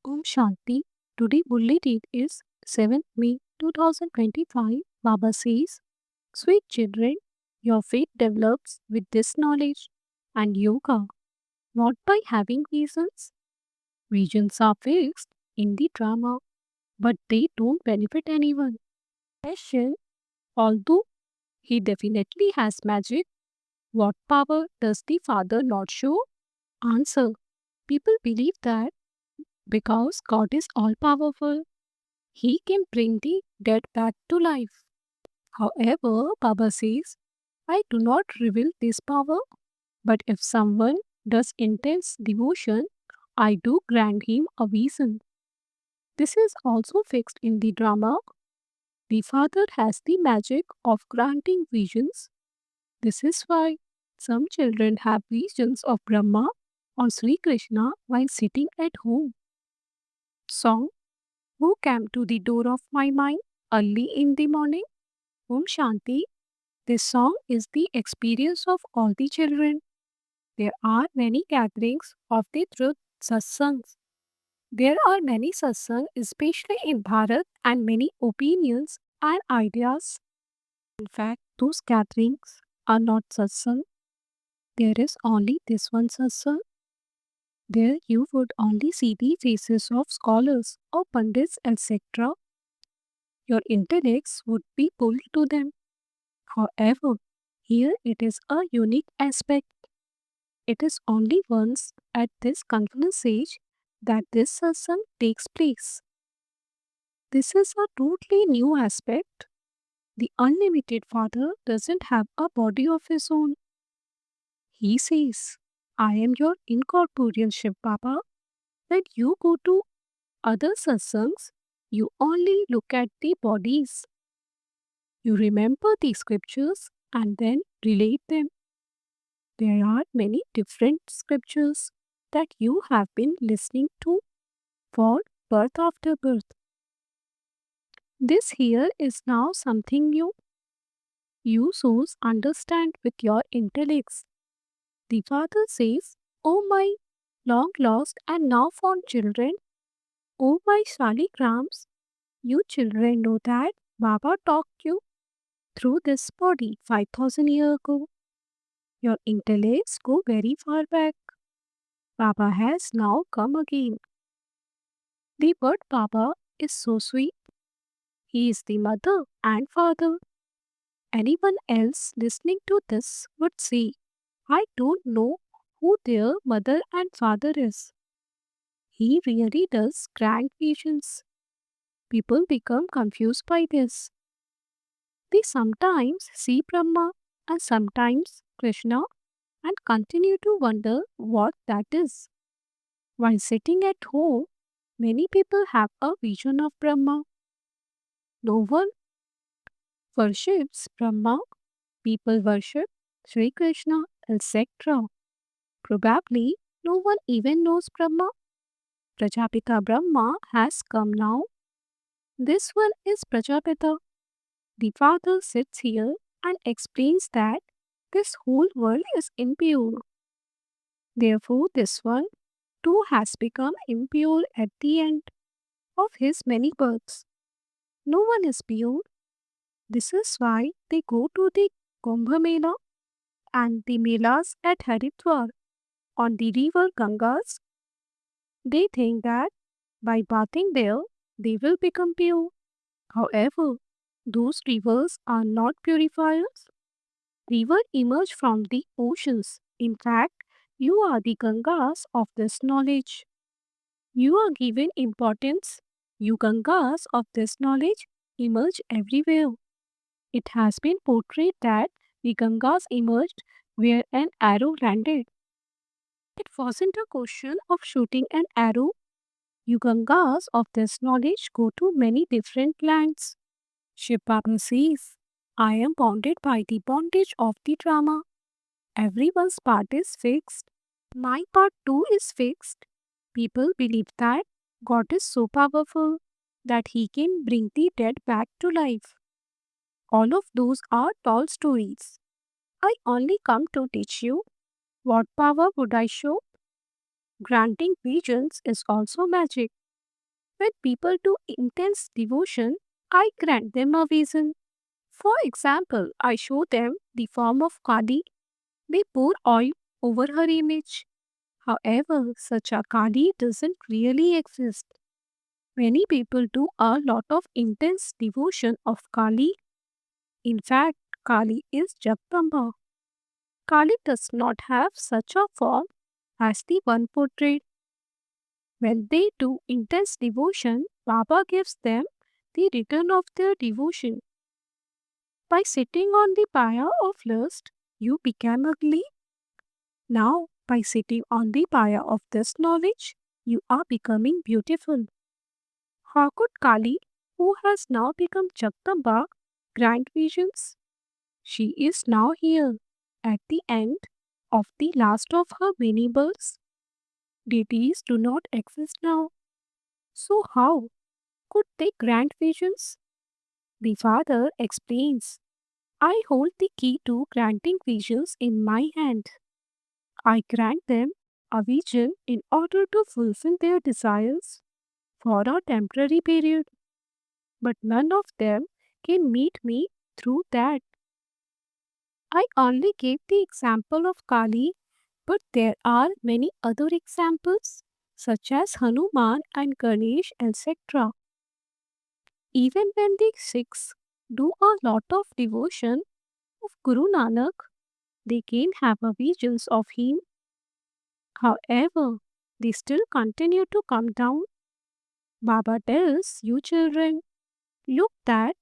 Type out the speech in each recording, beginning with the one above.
Om Shanti. Today Bully date is 7th May 2025. Baba says, sweet children, your faith develops with this knowledge and yoga, not by having reasons. Reasons are fixed in the drama, but they don't benefit anyone. Question. Although he definitely has magic, what power does the Father not show? Answer. People believe that because God is all powerful, he can bring the dead back to life. However, Baba says, I do not reveal this power, but if someone does intense devotion, I do grant him a vision. This is also fixed in the drama. The father has the magic of granting visions. This is why some children have visions of Brahma or Sri Krishna while sitting at home. Song Who came to the door of my mind early in the morning? Om Shanti. This song is the experience of all the children. There are many gatherings of the truth satsangs. There are many satsangs, especially in Bharat, and many opinions and ideas. In fact, those gatherings are not satsang. There is only this one satsang. There you would only see the faces of scholars or pundits, etc. Your intellects would be pulled to them. However, here it is a unique aspect. It is only once at this conference age that this satsang takes place. This is a totally new aspect. The unlimited Father doesn't have a body of his own. He says, I am your incorporeal Shiv Baba. When you go to other satsangs, you only look at the bodies. You remember the scriptures and then relate them. There are many different scriptures that you have been listening to for birth after birth. This here is now something new. You souls understand with your intellects. The Father says, O my long lost and now found children, O my Shaligrams, you children know that Baba talked you through this body 5000 years ago. Your intellects go very far back. Baba has now come again. The word Baba is so sweet. He is the mother and father. Anyone else listening to this would say, I don't know who their mother and father is. He really does grant visions. People become confused by this. They sometimes see Brahma and sometimes Krishna and continue to wonder what that is. While sitting at home, many people have a vision of Brahma. No one worships Brahma, people worship Sri Krishna, etc. Probably no one even knows Brahma. Prajapita Brahma has come now. This one is Prajapita. The father sits here and explains that this whole world is impure. Therefore, this one too has become impure at the end of his many births. No one is pure. This is why they go to the Kumbh Mela and the Melas at Haridwar on the river Gangas. They think that by bathing there, they will become pure. However, those rivers are not purifiers. Rivers emerge from the oceans. In fact, you are the Gangas of this knowledge. You are given importance. You Gangas of this knowledge emerge everywhere. It has been portrayed that the Gangas emerged where an arrow landed. It wasn't a question of shooting an arrow. You Gangas of this knowledge go to many different lands. Shiv Baba says, I am bounded by the bondage of the drama. Everyone's part is fixed. My part too is fixed. People believe that God is so powerful that he can bring the dead back to life. All of those are tall stories. I only come to teach you. What power would I show? Granting visions is also magic. When people do intense devotion, I grant them a vision. For example, I show them the form of Kali. They pour oil over her image. However, such a Kali doesn't really exist. Many people do a lot of intense devotion of Kali. In fact, Kali is Jagdamba. Kali does not have such a form as the one portrayed. When they do intense devotion, Baba gives them the return of their devotion. By sitting on the pyre of lust, you became ugly. Now, by sitting on the pyre of this knowledge, you are becoming beautiful. How could Kali, who has now become Jagdamba, grant visions? She is now here, at the end of the last of her many births. Deities do not exist now. So, how could they grant visions? The father explains, I hold the key to granting visions in my hand. I grant them a vision in order to fulfill their desires for a temporary period, but none of them can meet me through that. I only gave the example of Kali, but there are many other examples, such as Hanuman and Ganesh, etc. Even when the Sikhs do a lot of devotion of Guru Nanak, they can have a visions of him. However, they still continue to come down. Baba tells you children, look that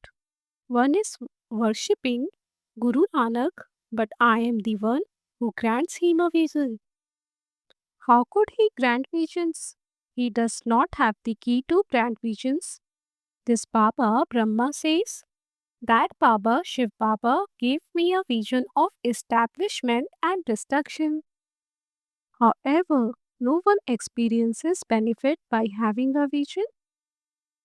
one is worshipping Guru Nanak, but I am the one who grants him a vision. How could he grant visions? He does not have the key to grant visions. This Baba Brahma says that Baba Shiv Baba gave me a vision of establishment and destruction. However, no one experiences benefit by having a vision.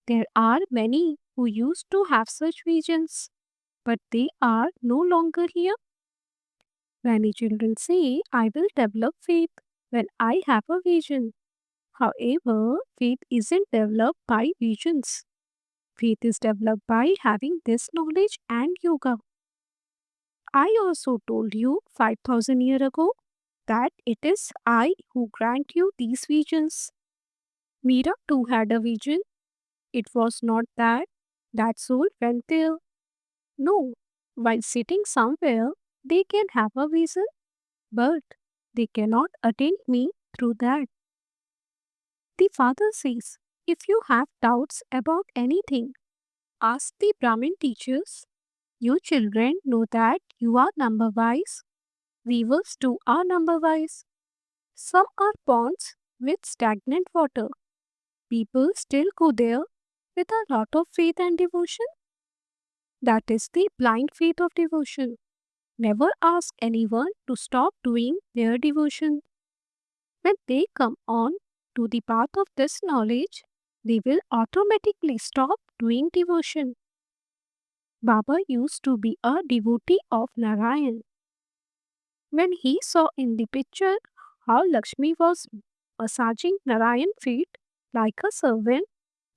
There are many who used to have such visions, but they are no longer here. Many children say, I will develop faith when I have a vision. However, faith isn't developed by visions. Faith is developed by having this knowledge and yoga. I also told you 5000 years ago that it is I who grant you these visions. Mira too had a vision. It was not that soul went there. No, while sitting somewhere, they can have a vision, but they cannot attain me through that. The father says, if you have doubts about anything, ask the Brahmin teachers. You children know that you are number wise. Weavers too are number wise. Some are ponds with stagnant water. People still go there with a lot of faith and devotion. That is the blind faith of devotion. Never ask anyone to stop doing their devotion. When they come on to the path of this knowledge, they will automatically stop doing devotion. Baba used to be a devotee of Narayan. When he saw in the picture how Lakshmi was massaging Narayan's feet like a servant,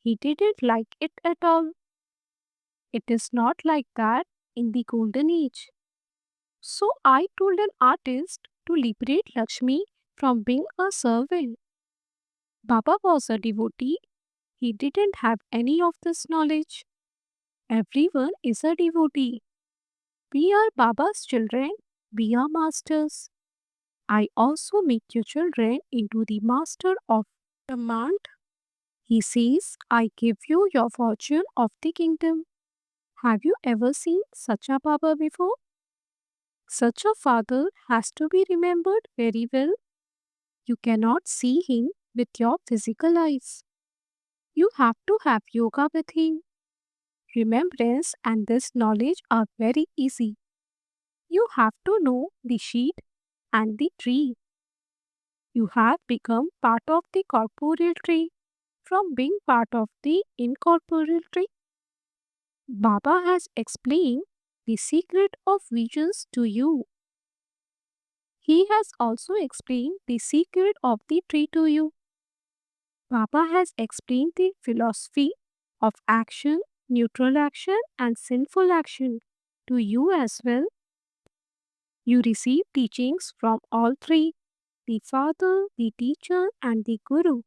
he didn't like it at all. It is not like that in the golden age. So I told an artist to liberate Lakshmi from being a servant. Baba was a devotee. He didn't have any of this knowledge. Everyone is a devotee. We are Baba's children. We are masters. I also make your children into the master of command. He says, I give you your fortune of the kingdom. Have you ever seen such a Baba before? Such a father has to be remembered very well. You cannot see him with your physical eyes. You have to have yoga with him. Remembrance and this knowledge are very easy. You have to know the sheet and the tree. You have become part of the corporeal tree from being part of the incorporeal tree. Baba has explained the secret of visions to you. He has also explained the secret of the tree to you. Papa has explained the philosophy of action, neutral action, and sinful action to you as well. You receive teachings from all three: the Father, the Teacher, and the Guru.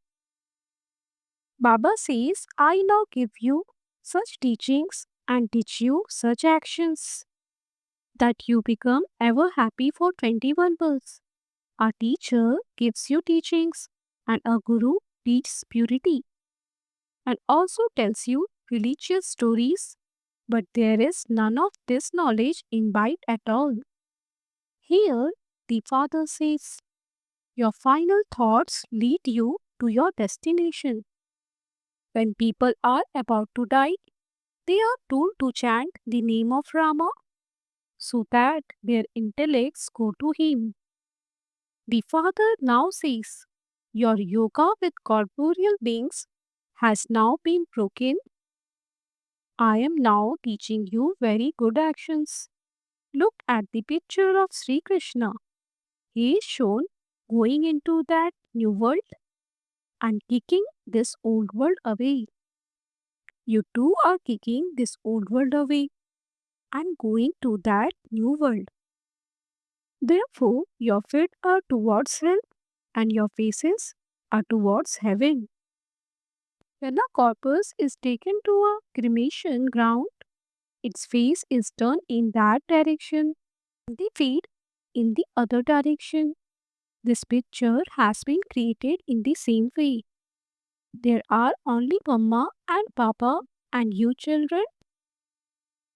Baba says, I now give you such teachings and teach you such actions that you become ever happy for 21 births. A teacher gives you teachings, and a guru teaches purity and also tells you religious stories. But there is none of this knowledge in Bite at all. Here, the Father says, your final thoughts lead you to your destination. When people are about to die, they are told to chant the name of Rama so that their intellects go to him. The Father now says, your yoga with corporeal beings has now been broken. I am now teaching you very good actions. Look at the picture of Sri Krishna. He is shown going into that new world and kicking this old world away. You too are kicking this old world away and going to that new world. Therefore, your feet are towards hell and your faces are towards heaven. When a corpus is taken to a cremation ground, its face is turned in that direction, the feet in the other direction. This picture has been created in the same way. There are only Mama and Papa and you children.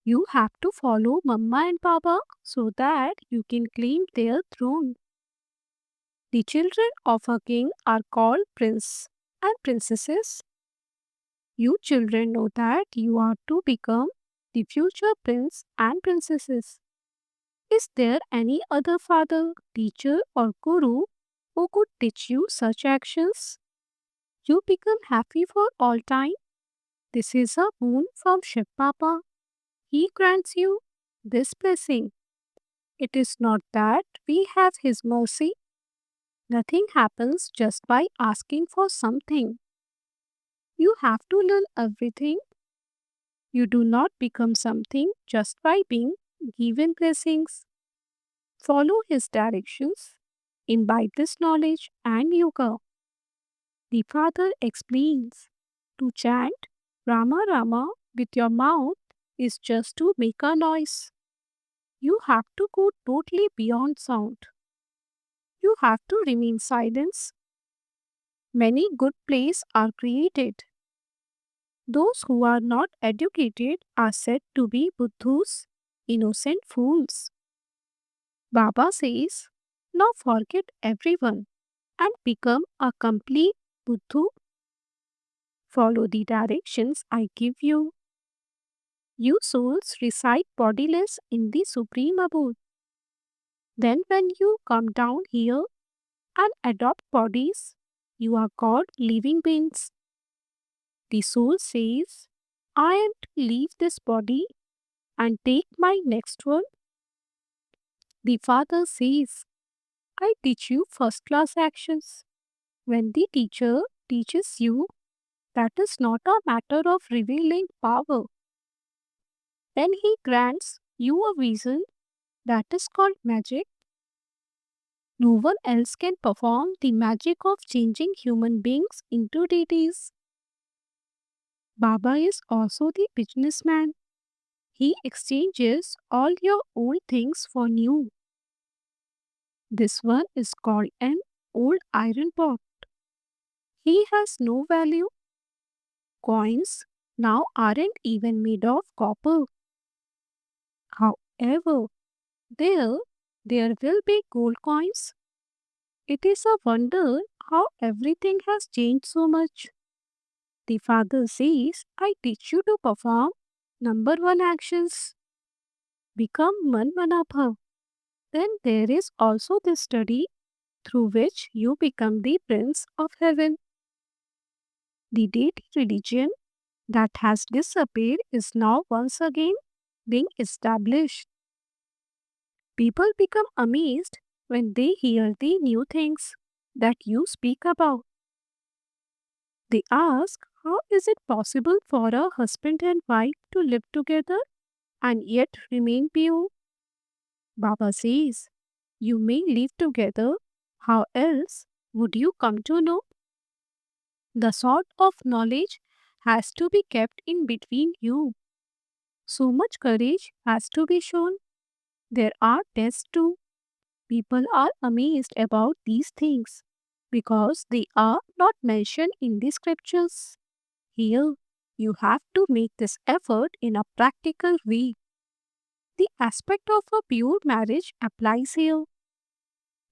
You have to follow Mama and Papa so that you can claim their throne. The children of a king are called prince and princesses. You children know that you are to become the future prince and princesses. Is there any other father, teacher, or guru who could teach you such actions? You become happy for all time. This is a boon from Shiv Papa. He grants you this blessing. It is not that we have His mercy. Nothing happens just by asking for something. You have to learn everything. You do not become something just by being given blessings. Follow His directions. Imbibe this knowledge and yoga. The Father explains to chant Rama Rama with your mouth is just to make a noise. You have to go totally beyond sound. You have to remain silent. Many good plays are created. Those who are not educated are said to be buddhus, innocent fools. Baba says, now forget everyone and become a complete buddhu. Follow the directions I give you. You souls reside bodiless in the supreme abode. Then, when you come down here and adopt bodies, you are called living beings. The soul says, I am to leave this body and take my next one. The Father says, I teach you first class actions. When the teacher teaches you, that is not a matter of revealing power. Then he grants you a vision that is called magic. No one else can perform the magic of changing human beings into deities. Baba is also the businessman. He exchanges all your old things for new. This one is called an old iron pot. He has no value. Coins now aren't even made of copper. However, there, there will be gold coins. It is a wonder how everything has changed so much. The Father says, I teach you to perform number one actions. Become Manmanabha. Then there is also the study through which you become the Prince of Heaven. The deity religion that has disappeared is now once again being established. People become amazed when they hear the new things that you speak about. They ask, how is it possible for a husband and wife to live together and yet remain pure? Baba says, you may live together. How else would you come to know? The sort of knowledge has to be kept in between you. So much courage has to be shown. There are tests too. People are amazed about these things because they are not mentioned in the scriptures. Here, you have to make this effort in a practical way. The aspect of a pure marriage applies here.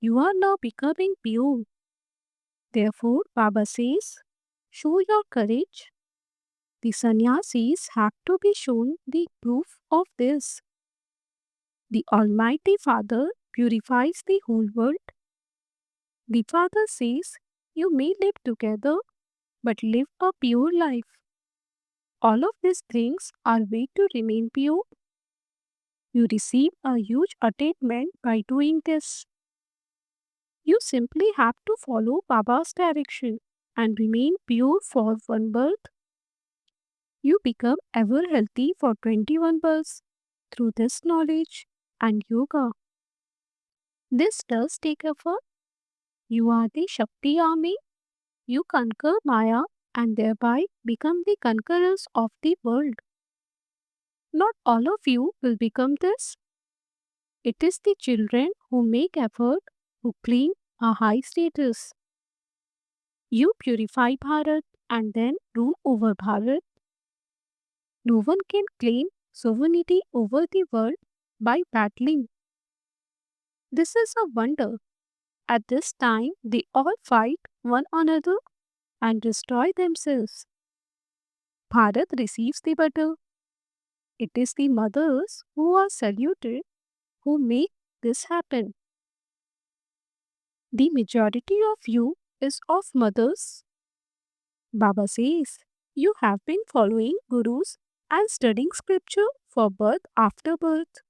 You are now becoming pure. Therefore, Baba says, show your courage. The sannyasis have to be shown the proof of this. The Almighty Father purifies the whole world. The Father says, you may live together, but live a pure life. All of these things are way to remain pure. You receive a huge attainment by doing this. You simply have to follow Baba's direction and remain pure for one birth. You become ever healthy for 21 births through this knowledge and yoga. This does take effort. You are the Shakti army. You conquer Maya and thereby become the conquerors of the world. Not all of you will become this. It is the children who make effort who claim a high status. You purify Bharat and then rule over Bharat. No one can claim sovereignty over the world by battling. This is a wonder. At this time, they all fight one another and destroy themselves. Bharat receives the butter. It is the mothers who are saluted who make this happen. The majority of you is of mothers. Baba says, you have been following gurus and studying scripture for birth after birth.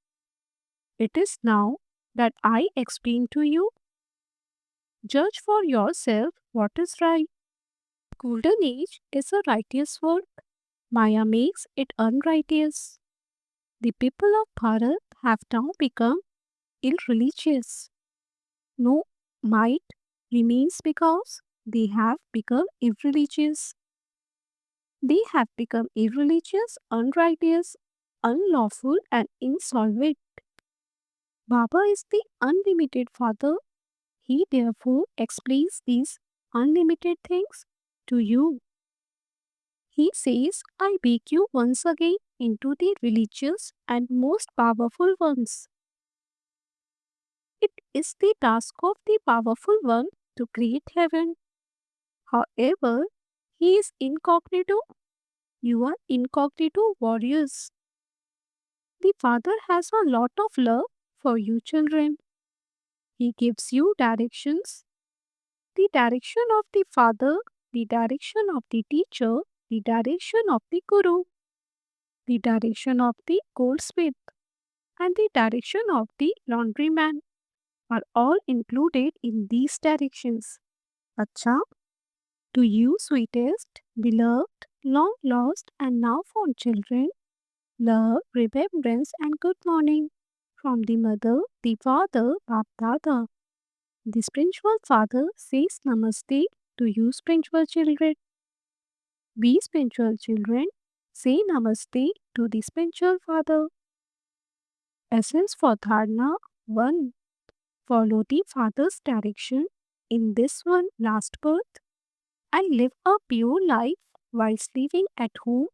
It is now that I explain to you. Judge for yourself what is right. Golden age is a righteous world. Maya makes it unrighteous. The people of Bharat have now become irreligious. No might remains because they have become irreligious. They have become irreligious, unrighteous, unlawful, and insolvent. Baba is the unlimited Father. He therefore explains these unlimited things to you. He says, I beg you once again into the religious and most powerful ones. It is the task of the powerful one to create heaven. However, he is incognito. You are incognito warriors. The Father has a lot of love for you children. He gives you directions. The direction of the Father, the direction of the teacher, the direction of the Guru, the direction of the goldsmith, and the direction of the laundryman are all included in these directions. Acha, to you, sweetest, beloved, long lost, and now found children, love, remembrance, and good morning from the mother, the father, Bap Dada. The spiritual father says Namaste to you, spiritual children. We spiritual children say Namaste to the spiritual father. Essence for Dharna 1. Follow the father's direction in this one last birth and live a pure life whilst living at home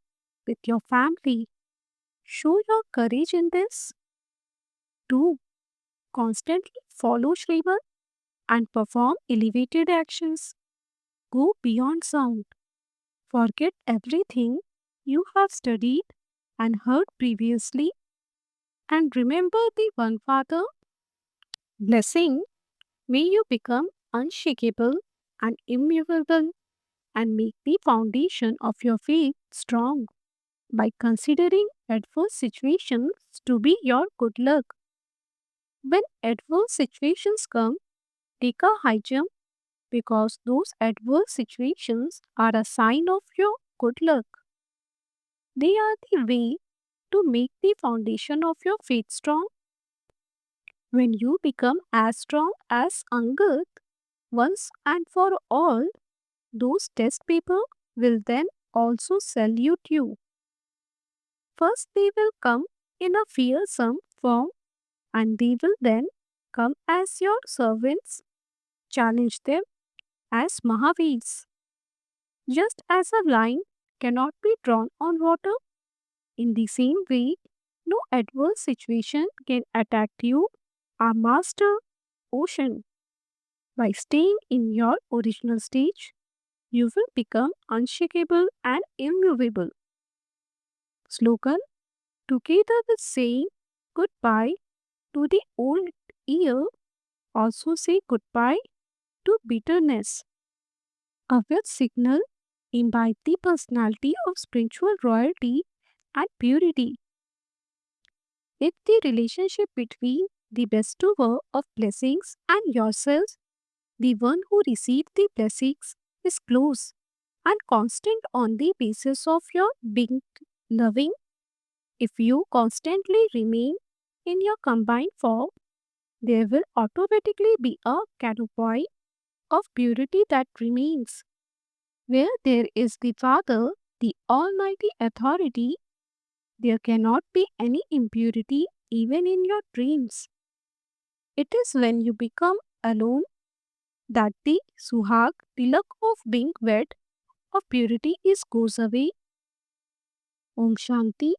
with your family. Show your courage in this. 2. Constantly follow Srimad and perform elevated actions. Go beyond sound. Forget everything you have studied and heard previously and remember the one Father. Blessing, may you become unshakable and immovable and make the foundation of your faith strong by considering adverse situations to be your good luck. When adverse situations come, take a high jump because those adverse situations are a sign of your good luck. They are the way to make the foundation of your faith strong. When you become as strong as Angad once and for all, those test paper will then also salute you. First, they will come in a fearsome form and they will then come as your servants. Challenge them as Mahavils. Just as a line cannot be drawn on water, in the same way, no adverse situation can attack you, a master ocean. By staying in your original stage, you will become unshakable and immovable. Slogan together with saying goodbye to the old year, also say goodbye to bitterness. A wealth signal imbibe the personality of spiritual royalty and purity. If the relationship between the bestower of blessings and yourselves, the one who received the blessings, is close and constant on the basis of your being loving, if you constantly remain in your combined form, there will automatically be a canopy of purity that remains. Where there is the Father, the Almighty authority, there cannot be any impurity even in your dreams. It is when you become alone that the suhag, tilak of being wed of purity is goes away. Om Shanti.